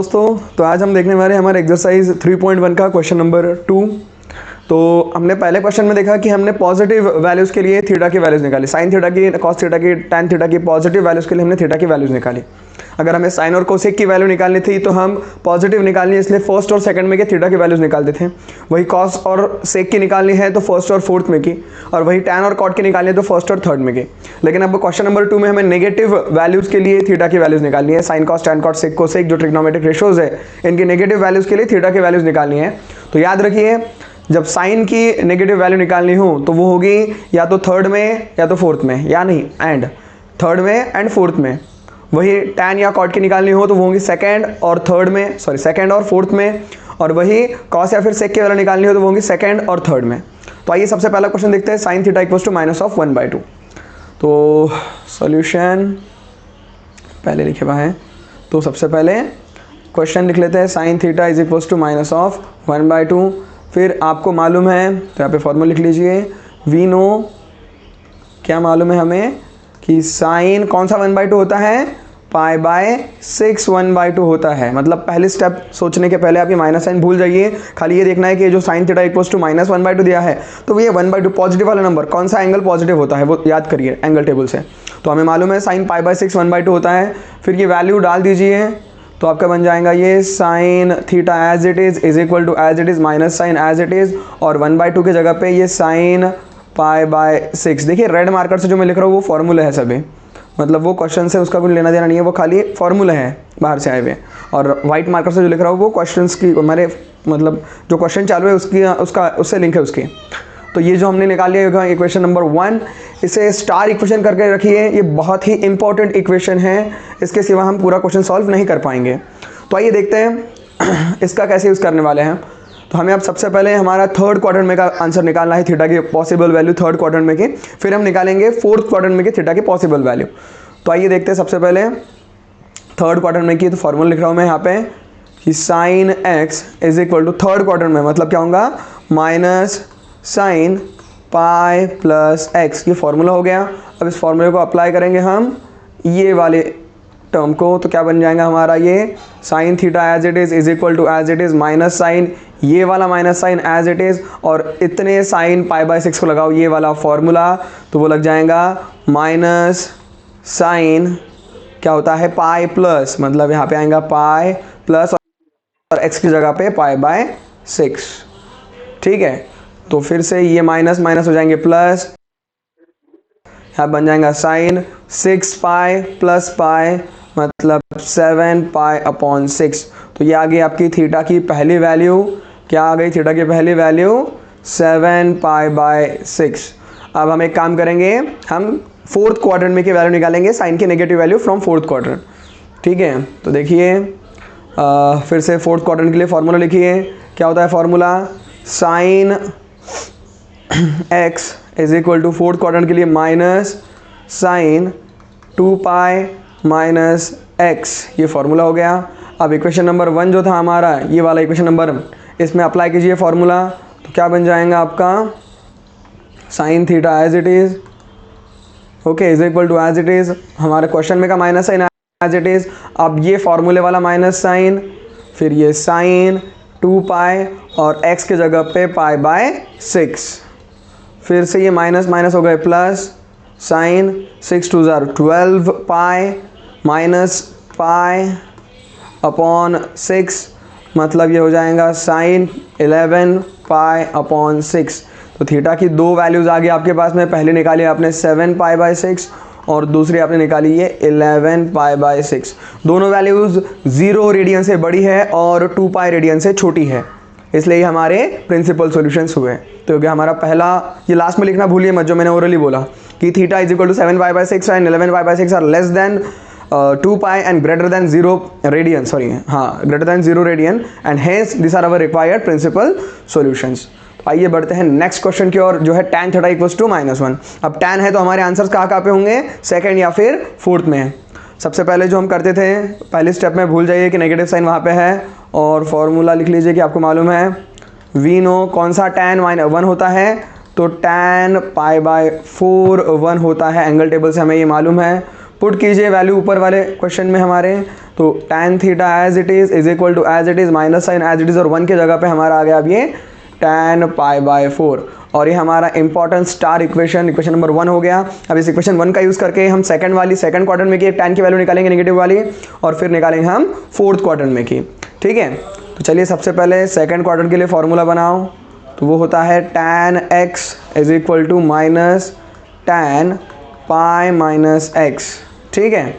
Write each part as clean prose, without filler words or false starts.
दोस्तों, तो आज हम देखने वाले हैं हमारे एक्सरसाइज 3.1 का क्वेश्चन नंबर 2। तो हमने पहले क्वेश्चन में देखा कि हमने पॉजिटिव वैल्यूज़ के लिए थीटा की वैल्यूज़ निकाली, साइन थीटा की, कॉस थीटा की, टैन थीटा की। पॉजिटिव वैल्यूज़ के लिए हमने थीटा की वैल्यूज़ निकाली। अगर हमें साइन और कोसेक की वैल्यू निकालनी थी तो हम पॉजिटिव निकालनी है, इसलिए फर्स्ट और सेकंड में के थीटा की वैल्यूज़ निकालते थे। वही कॉस और सेक की निकालनी है तो फर्स्ट और फोर्थ में की, और वही टैन और कॉट की निकालनी है तो फर्स्ट और थर्ड में की। लेकिन अब क्वेश्चन नंबर 2 में हमें नेगेटिव वैल्यूज़ के लिए थीटा की वैल्यूज़ निकालनी है। Sine cos tan cot sec cosec जो ट्रिग्नोमेट्रिक रेशोज़ है, इनकी नेगेटिव वैल्यूज़ के लिए थीटा की वैल्यूज़ निकालनी है। तो याद रखिए, जब साइन की नेगेटिव वैल्यू निकालनी हो तो वो होगी या तो थर्ड में या तो फोर्थ में, या नहीं एंड थर्ड में एंड फोर्थ में। वही टैन या कॉट की निकालनी हो तो वो होगी सेकंड और थर्ड में, सॉरी सेकंड और फोर्थ में। और वही कॉस या फिर सेक की वैल्यू निकालनी हो तो वो होगी सेकंड और थर्ड में। तो आइए सबसे पहला क्वेश्चन देखते हैं, साइन थीटा इक्वल्स टू -1/2। तो सॉल्यूशन पहले लिखे हुआ है, तो सबसे पहले क्वेश्चन लिख लेते हैं, sine theta is equals to -1/2। फिर आपको मालूम है तो यहाँ पे फॉर्मूला लिख लीजिए, वी नो, क्या मालूम है हमें कि साइन कौन सा 1/2 होता है, π/6 1/2 होता है। मतलब पहले स्टेप सोचने के पहले आप ये माइनस साइन भूल जाइए, खाली ये देखना है कि जो साइन थीटा इक्वल्स टू -1/2 दिया है तो ये 1/2 पॉजिटिव वाला नंबर कौन सा एंगल पॉजिटिव होता है वो याद करिए एंगल टेबल से। तो हमें मालूम है साइन π/6 1/2 होता है। फिर ये वैल्यू डाल दीजिए तो आपका बन जाएगा ये sine theta as it is equal to as it is minus sine as it is, और 1/2 की जगह पे ये साइन π/6। देखिए रेड मार्कर से जो मैं लिख रहा हूँ वो फॉर्मूला है सभी, मतलब वो क्वेश्चन से उसका कुछ लेना देना नहीं है, वो खाली फॉर्मूला है बाहर से आए हुए। और वाइट मार्कर से जो लिख रहा हूँ वो क्वेश्चंस की हमारे, मतलब जो क्वेश्चन चालू है उसकी उसका उससे लिंक है उसकी। तो ये जो हमने निकाल लिया इक्वेशन नंबर 1, इसे स्टार इक्वेशन करके रखिए, ये बहुत ही इंपॉर्टेंट इक्वेशन है, इसके सिवा हम पूरा क्वेश्चन सॉल्व नहीं कर पाएंगे। तो आइए देखते हैं इसका कैसे यूज़ करने वाले हैं। तो हमें अब सबसे पहले हमारा थर्ड क्वाड्रेंट में का आंसर निकालना है, थीटा की पॉसिबल वैल्यू थर्ड क्वाड्रेंट में की। फिर हम निकालेंगे फोर्थ क्वाड्रेंट में की थीटा की पॉसिबल वैल्यू। तो आइए देखते हैं सबसे पहले थर्ड क्वाड्रेंट में की। तो फॉर्मूला लिख रहा हूँ मैं यहाँ पे कि sine x is equal to third quadrant में मतलब क्या होगा, minus sine pi plus x, ये फॉर्मूला हो गया। अब इस फॉर्मूले को अप्लाई करेंगे हम ये वाले टर्म को, तो क्या बन जाएगा हमारा ये sine theta as it is equal to as it is minus sine ये वाला minus sine as it is, और इतने साइन π/6 को लगाओ ये वाला फॉर्मूला, तो वो लग जाएगा माइनस साइन क्या होता है पाई प्लस, मतलब यहाँ पे आएगा पाई प्लस और एक्स की जगह पे π/6। ठीक है, तो फिर से ये माइनस माइनस हो जाएंगे प्लस, यहाँ बन जाएगा साइन 6π प्लस पाई मतलब 7π/6। तो ये आ गई आपकी थीटा की पहली वैल्यू, क्या आ गई थीटा की पहली वैल्यू 7π/6। अब हम एक काम करेंगे, हम फोर्थ क्वाड्रेंट में की वैल्यू निकालेंगे, साइन की negative value from fourth quadrant. ठीक है, तो देखिए फिर से फोर्थ क्वाड्रेंट के लिए फॉर्मूला लिखिए, क्या होता है formula, sine x is equal to fourth quadrant के लिए माइनस साइन 2π माइनस एक्स, ये फॉर्मूला हो गया। अब इक्वेशन नंबर 1 जो था हमारा ये वाला इक्वेशन नंबर, इसमें अप्लाई कीजिए फॉर्मूला, तो क्या बन जाएगा आपका sine theta as it is okay is equal to as it is, हमारे क्वेश्चन में का minus sine as it is. अब ये फॉर्मूले वाला माइनस साइन, फिर ये साइन 2π और x की जगह पे π/6, फिर से ये माइनस माइनस हो गए प्लस, साइन 6 2 12π माइनस π/6, मतलब ये हो जाएगा साइन 11π/6। तो थीटा की दो वैल्यूज़ आ गई आपके पास में, पहले निकाली आपने 7π/6 और दूसरी आपने निकाली ये 11π/6। दोनों वैल्यूज़ 0 रेडियन से बड़ी है और 2π रेडियन से छोटी है, इसलिए हमारे प्रिंसिपल सॉल्यूशंस हुए। तो क्या हमारा पहला, ये लास्ट में लिखना भूलिए मत जो मैंने ओरली बोला कि theta is equal to 7π/6 and 11π/6 are less than 2π and greater than 0 radian, sorry हाँ greater than 0 radian, and hence these are our required principal solutions। तो आइए बढ़ते हैं नेक्स्ट क्वेश्चन की ओर, जो है tan थीटा इक्वल्स टू -1। अब tan है तो हमारे आंसर्स कहाँ पे होंगे, सेकंड या फिर फोर्थ में। सबसे पहले जो हम करते थे पहले स्टेप में, भूल जाइए कि नेगेटिव साइन वहाँ पे है, और फॉर्मूला लिख लीजिए कि आपको मालूम है वी नो कौन सा tan -1 होता है, तो tan π/4 1 होता है, एंगल टेबल से हमें ये मालूम है। पुट कीजिए वैल्यू ऊपर वाले क्वेश्चन में हमारे, तो tan theta as it is equal to as it is minus sine as it is, और 1 की जगह पे हमारा आ गया अब ये tan π/4, और ये हमारा इंपॉर्टेंट स्टार इक्वेशन नंबर 1 हो गया। अब इस इक्वेशन 1 का यूज़ करके हम सेकंड क्वाड्रेंट में की tan की वैल्यू निकालेंगे नेगेटिव वाली, और फिर निकालेंगे हम फोर्थ क्वाड्रेंट में की। ठीक है, तो चलिए सबसे पहले सेकंड क्वाड्रेंट के लिए फॉर्मूला बनाओ। तो वो होता है tan x is equal to minus tan pi minus x। ठीक है,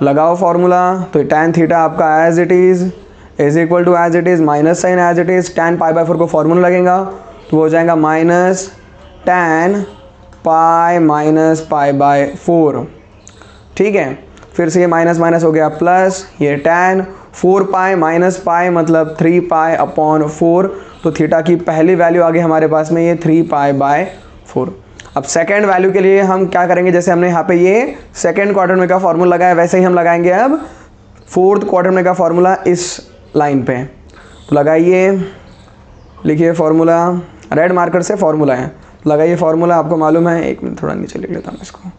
लगाओ फॉर्मूला। तो tan थीटा आपका as it is equal to as it is minus sine as it is tan π/4 को फॉर्मूला लगेगा तो वो हो जाएगा माइनस tan पाई माइनस π/4। ठीक है, फिर से ये माइनस माइनस हो गया प्लस, ये tan 4 पाई माइनस पाई मतलब 3 पाई अपॉन 4। तो थीटा की पहली वैल्यू आ गई हमारे पास में ये 3 π/4। अब सेकेंड वैल्यू के लिए हम क्या करेंगे, जैसे हमने यहाँ पे ये सेकेंड क्वाड्रेंट में का फॉर्मूला लगाया वैसे ही हम लगाएंगे अब फोर्थ क्वाड्रेंट में का फॉर्मूला इस लाइन पे। तो लगाइए, लिखिए फॉर्मूला, रेड मार्कर से फॉर्मूला है, तो लगाइए फॉर्मूला। आपको मालूम है, एक मिनट थोड़ा नीचे लिख लेता हूँ इसको।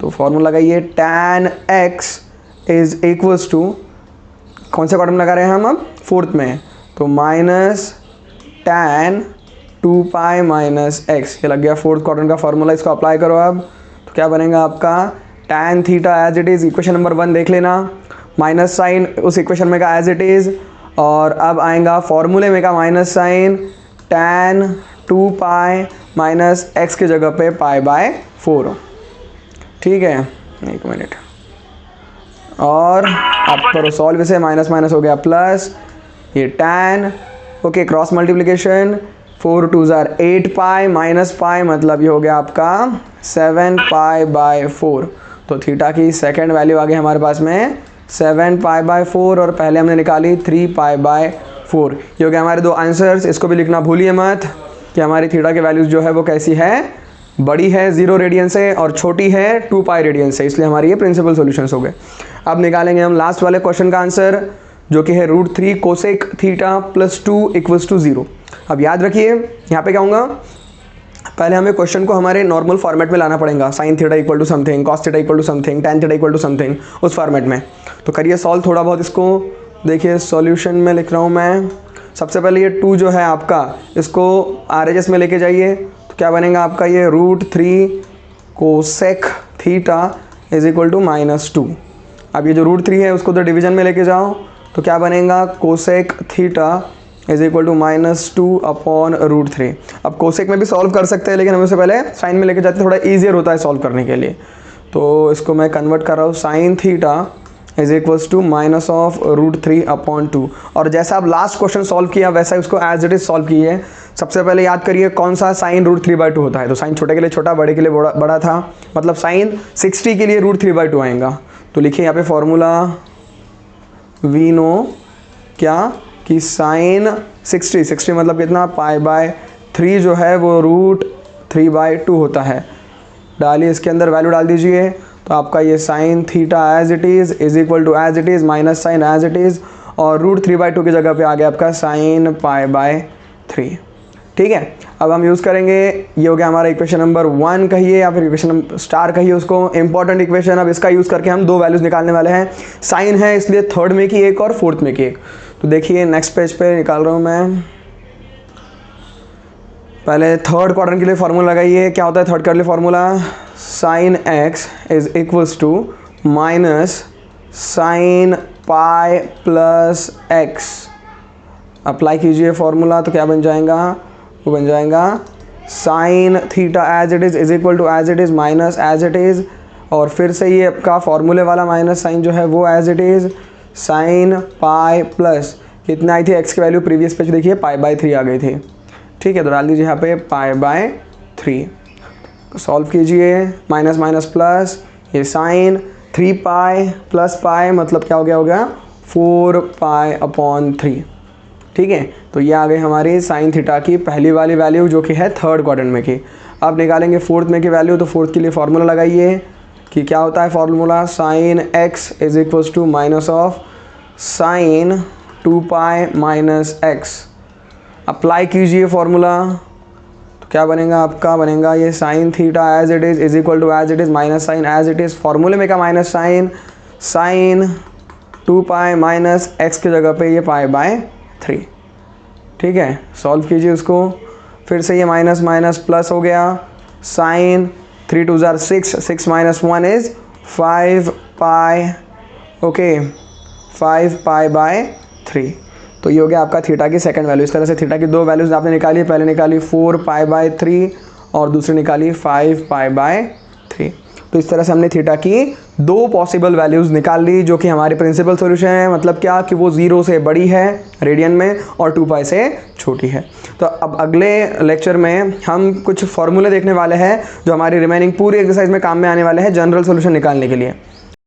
तो फॉर्मूला लगाइए, tan x is equals to, कौन से क्वाड्रेंट में लगा रहे हैं हम अब, फोर्थ में, तो minus tan 2 pi minus x, ये लग गया फोर्थ क्वाड्रेंट का फॉर्मूला। इसको अप्लाई करो अब, तो क्या बनेगा आपका tan theta as it is, equation number 1 देख लेना, माइनस साइन उस इक्वेशन में का एज इट इज़, और अब आएगा फॉर्मूले में का minus sine tan 2 pi minus x की जगह पे π/4। ठीक है, एक मिनट, और आप करो सॉल्व इसे, माइनस माइनस हो गया प्लस, ये tan, okay cross multiplication, 4 2 are 8 pi minus pi मतलब ये हो गया आपका 7 π/4। तो थीटा की सेकंड वैल्यू आ गई हमारे पास में 7 π/4, और पहले हमने निकाली 3 π/4। ये हो गया हमारे दो आंसर्स। इसको भी लिखना भूलिए मत कि हमारी थीटा की वैल्यूज़ जो है वो कैसी है, बड़ी है 0 रेडियन से और छोटी है 2 पाई रेडियन से, इसलिए हमारी ये प्रिंसिपल सॉल्यूशंस हो गए। अब निकालेंगे हम लास्ट वाले क्वेश्चन का आंसर, जो कि है √3 cosec theta plus 2 equals to 0। अब याद रखिए यहाँ पे क्या होगा, पहले हमें क्वेश्चन को हमारे नॉर्मल फॉर्मेट में लाना पड़ेगा, sine theta equal to something, cos theta equal to something, tan theta equal to something, उस फॉर्मेट में। तो करिए सॉल्व थोड़ा बहुत इसको। देखिए सॉल्यूशन में लिख रहा हूँ मैं। सबसे पहले ये 2 जो है आपका, इसको RHS में लेके जाइए, तो क्या बनेगा आपका ये √3 cosec theta is equal to -2। अब ये जो √3 है उसको तो डिवीजन में लेके जाओ, तो क्या बनेगा cosec theta is equal to -2 upon √3। अब कोसेक में भी सॉल्व कर सकते हैं, लेकिन हम उससे पहले साइन में लेके जाते हैं, थोड़ा ईजियर होता है सॉल्व करने के लिए। तो इसको मैं कन्वर्ट कर रहा हूँ, sine theta is equals to minus of √3 upon 2। और जैसा आप लास्ट क्वेश्चन सॉल्व किया वैसा ही उसको एज इट इज सॉल्व कीजिए। सबसे पहले याद करिए कौन सा साइन √3/2 होता है, तो साइन छोटे के लिए छोटा, बड़े के लिए बड़ा था, मतलब साइन 60 के लिए √3/2 आएगा। तो लिखिए यहाँ पे फॉर्मूला, वी नो क्या कि साइन 60 मतलब कितना, π/3 जो है वो √3/2 होता है। डालिए इसके अंदर वैल्यू डाल दीजिए, तो आपका ये sine theta as it is equal to as it is minus sine as it is, और √3/2 की जगह पे आ गया आपका साइन π/3। ठीक है, अब हम यूज़ करेंगे, ये हो गया हमारा इक्वेशन नंबर 1 कहिए या फिर इक्वेशन स्टार कहिए उसको, इंपॉर्टेंट इक्वेशन। अब इसका यूज़ करके हम 2 वैल्यूज़ निकालने वाले हैं। साइन है इसलिए थर्ड में की एक और फोर्थ में की एक। तो देखिए नेक्स्ट पेज पे निकाल रहा हूँ मैं। पहले थर्ड क्वाड्रेंट के लिए फार्मूला लगाइए। क्या होता है थर्ड के लिए formula, sine x is equals to minus sine pi plus x। Apply कीजिए फॉर्मूला, तो क्या बन जाएगा, वो बन जाएगा sine theta as it is equal to as it is minus as it is, और फिर से ये आपका फॉर्मूले वाला माइनस साइन जो है वो as it is sine pi plus, कितना आई थी x की वैल्यू प्रीवियस पेज देखिए π/3 आ गई थी। ठीक है, तो डाल दीजिए यहाँ पे π/3। सॉल्व कीजिए, माइनस माइनस प्लस, ये साइन 3 पाई प्लस पाई मतलब क्या हो गया 4 पाई अपॉन 3। ठीक है, तो ये आ गई हमारी साइन थीटा की पहली वाली वैल्यू जो कि है थर्ड क्वाड्रेंट में की। अब निकालेंगे फोर्थ में की वैल्यू, तो फोर्थ के लिए फार्मूला लगाइए कि क्या होता है formula, sine x is equals to minus of sine 2 pi minus x। Apply कीजिए फॉर्मूला, तो क्या बनेगा आपका, बनेगा ये sine theta as it is equal to as it is minus sine as it is, फॉर्मूले में का minus sine, sine 2 pi minus x की जगह पे ये पाई बाय 3। ठीक है, सॉल्व कीजिए उसको, फिर से ये माइनस माइनस प्लस हो गया, साइन 3 2 जार 6, 6 माइनस 1 इज 5 पाई, ओके 5 पाई बाय 3। तो ये हो गया आपका थीटा की सेकंड वैल्यू। इस तरह से थीटा की दो वैल्यूज आपने निकाली, पहले निकाली 4 पाई बाय 3 और दूसरी निकाली 5 पाई बाय 3। तो इस तरह से हमने थीटा की दो पॉसिबल वैल्यूज़ निकाल ली, जो कि हमारी प्रिंसिपल सॉल्यूशन है। मतलब क्या कि वो 0 से बड़ी है रेडियन में और 2 पाई से छोटी है। तो अब अगले लेक्चर में हम कुछ फॉर्मूले देखने वाले हैं जो हमारी रिमेनिंग पूरी एक्सरसाइज में काम में आने वाले हैं जनरल सॉल्यूशन निकालने के लिए।